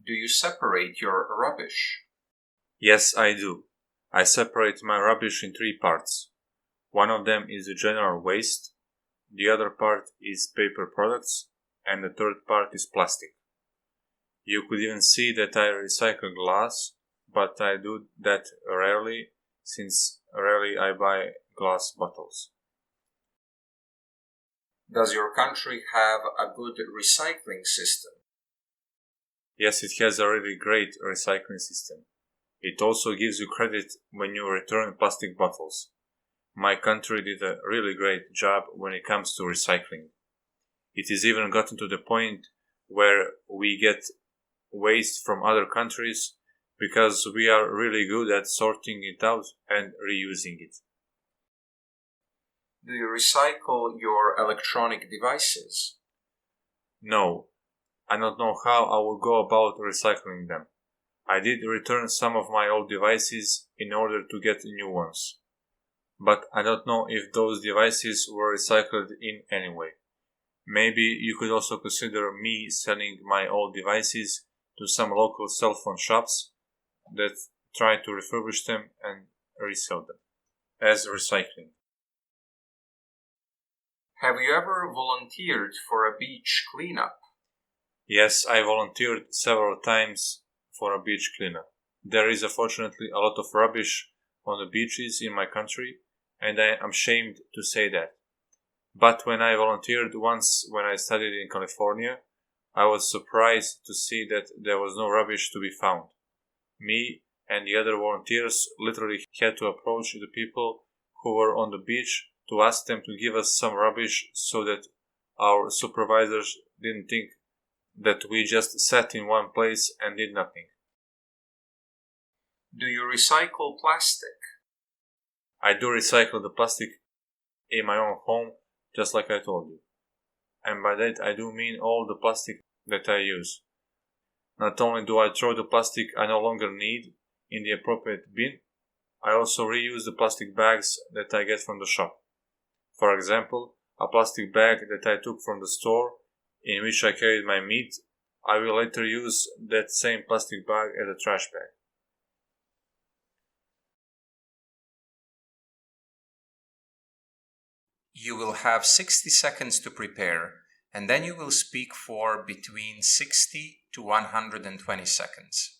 Do you separate your rubbish? Yes, I do. I separate my rubbish in three parts. One of them is the general waste, the other part is paper products, and the third part is plastic. You could even see that I recycle glass, but I do that rarely, since rarely I buy glass bottles. Does your country have a good recycling system? Yes, it has a really great recycling system. It also gives you credit when you return plastic bottles. My country did a really great job when it comes to recycling. It has even gotten to the point where we get waste from other countries because we are really good at sorting it out and reusing it. Do you recycle your electronic devices? No, I don't know how I will go about recycling them. I did return some of my old devices in order to get new ones, but I don't know if those devices were recycled in any way. Maybe you could also consider me selling my old devices to some local cell phone shops that try to refurbish them and resell them as recycling. Have you ever volunteered for a beach cleanup? Yes, I volunteered several times for a beach cleanup. There is unfortunately a lot of rubbish on the beaches in my country, and I am ashamed to say that. But when I volunteered once when I studied in California, I was surprised to see that there was no rubbish to be found. Me and the other volunteers literally had to approach the people who were on the beach to ask them to give us some rubbish so that our supervisors didn't think that we just sat in one place and did nothing. Do you recycle plastic? I do recycle the plastic in my own home, just like I told you. And by that I do mean all the plastic that I use. Not only do I throw the plastic I no longer need in the appropriate bin, I also reuse the plastic bags that I get from the shop. For example, a plastic bag that I took from the store in which I carried my meat, I will later use that same plastic bag as a trash bag. You will have 60 seconds to prepare, and then you will speak for between 60 to 120 seconds.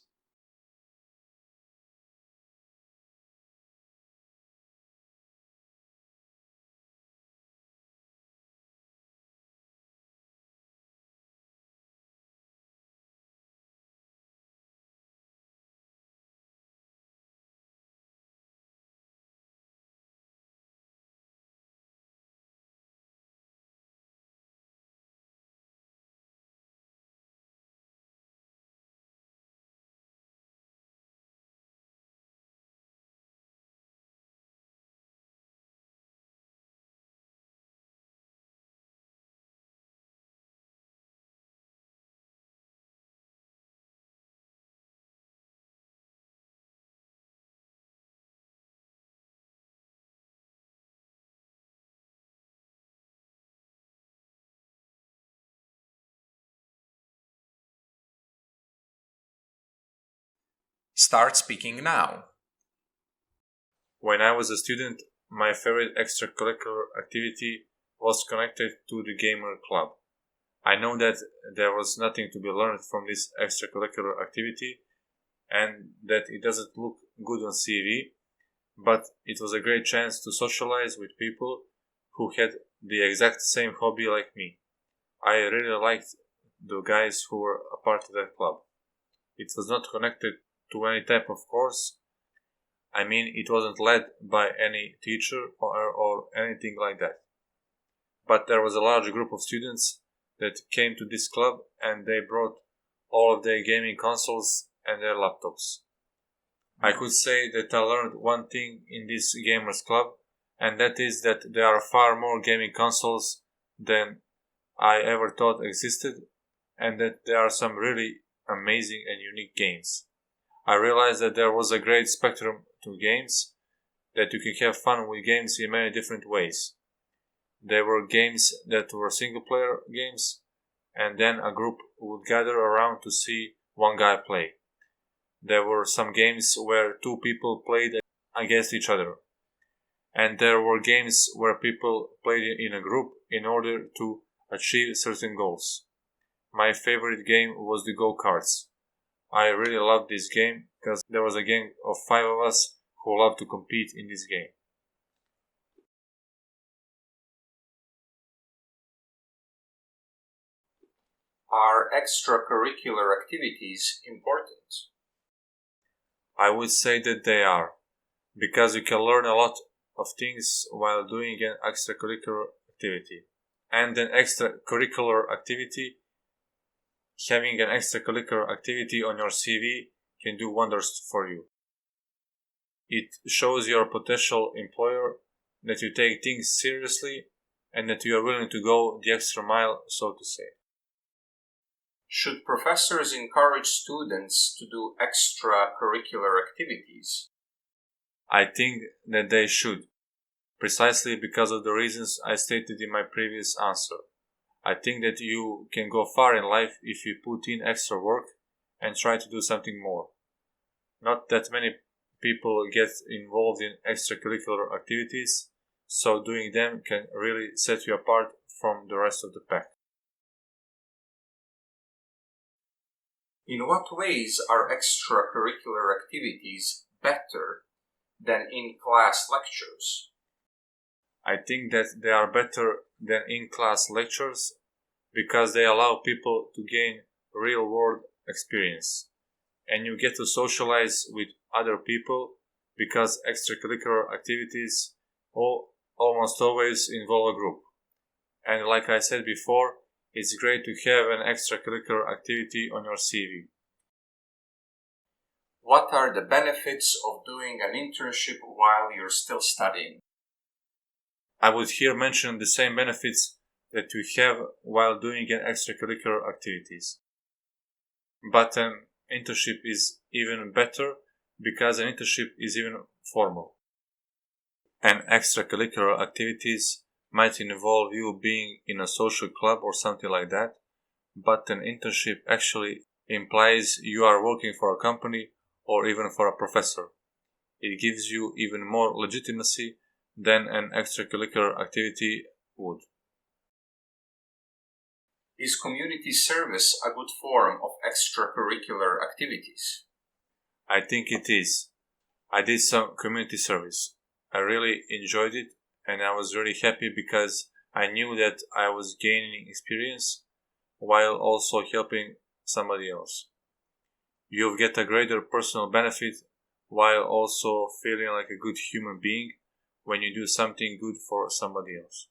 Start speaking now. When I was a student, my favorite extracurricular activity was connected to the gamer club. I know that there was nothing to be learned from this extracurricular activity and that it doesn't look good on CV, but it was a great chance to socialize with people who had the exact same hobby like me. I really liked the guys who were a part of that club. It was not connected to any type of course. I mean, it wasn't led by any teacher or anything like that. But there was a large group of students that came to this club and they brought all of their gaming consoles and their laptops. I could say that I learned one thing in this gamers club, and that is that there are far more gaming consoles than I ever thought existed, and that there are some really amazing and unique games. I realized that there was a great spectrum to games, that you can have fun with games in many different ways. There were games that were single player games, and then a group would gather around to see one guy play. There were some games where two people played against each other. And there were games where people played in a group in order to achieve certain goals. My favorite game was the go-karts. I really loved this game because there was a gang of 5 of us who loved to compete in this game. Are extracurricular activities important? I would say that they are, because you can learn a lot of things while doing an extracurricular activity. And an extracurricular activity, having an extracurricular activity on your CV can do wonders for you. It shows your potential employer that you take things seriously and that you are willing to go the extra mile, so to say. Should professors encourage students to do extracurricular activities? I think that they should, precisely because of the reasons I stated in my previous answer. I think that you can go far in life if you put in extra work and try to do something more. Not that many people get involved in extracurricular activities, so doing them can really set you apart from the rest of the pack. In what ways are extracurricular activities better than in-class lectures? I think that they are better than in-class lectures because they allow people to gain real-world experience. And you get to socialize with other people because extracurricular activities almost always involve a group. And like I said before, it's great to have an extracurricular activity on your CV. What are the benefits of doing an internship while you're still studying? I would here mention the same benefits that you have while doing an extracurricular activities. But an internship is even better because an internship is even formal. And extracurricular activities might involve you being in a social club or something like that, but an internship actually implies you are working for a company or even for a professor. It gives you even more legitimacy than an extracurricular activity would. Is community service a good form of extracurricular activities? I think it is. I did some community service. I really enjoyed it and I was really happy because I knew that I was gaining experience while also helping somebody else. You'll get a greater personal benefit while also feeling like a good human being when you do something good for somebody else.